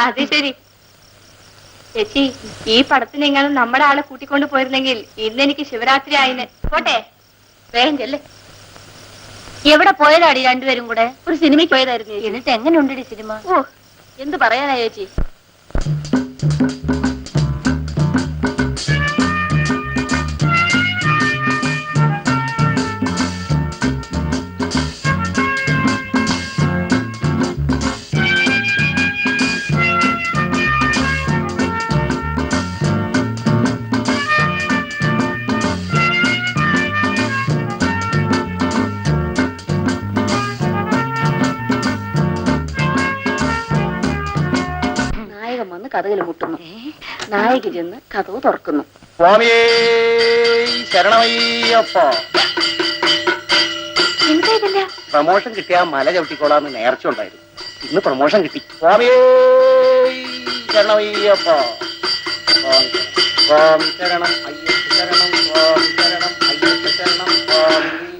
അത് ശരി. ചേച്ചി, ഈ പടത്തിനെങ്ങാനും നമ്മുടെ ആളെ കൂട്ടിക്കൊണ്ട് പോയിരുന്നെങ്കിൽ ഇന്നെനിക്ക് ശിവരാത്രി ആയിന്. പോട്ടെ, വേഗം ചെല്ലേ. എവിടെ പോയതാടി രണ്ടുപേരും കൂടെ? ഒരു സിനിമയ്ക്ക് പോയതായിരുന്നു. എന്നിട്ട് എങ്ങനെയുണ്ടടി സിനിമ? ഓ, എന്ത് പറയാനാ ചേച്ചി. കഥകൾ മുട്ടുന്നു. നായകി ചെന്ന് കഥവ് തുറക്കുന്നു. സ്വാമിയേ ശരണമയ്യപ്പ. എന്താ പ്രമോഷൻ കിട്ടിയാ മല ചവിട്ടിക്കോളാന്ന് നേർച്ച ഉണ്ടായിരുന്നു. ഇന്ന് പ്രമോഷൻ കിട്ടി. സ്വാമിയേ ശരണമയ്യപ്പ. സ്വാമി ശരണം, അയ്യപ്പ ശരണം.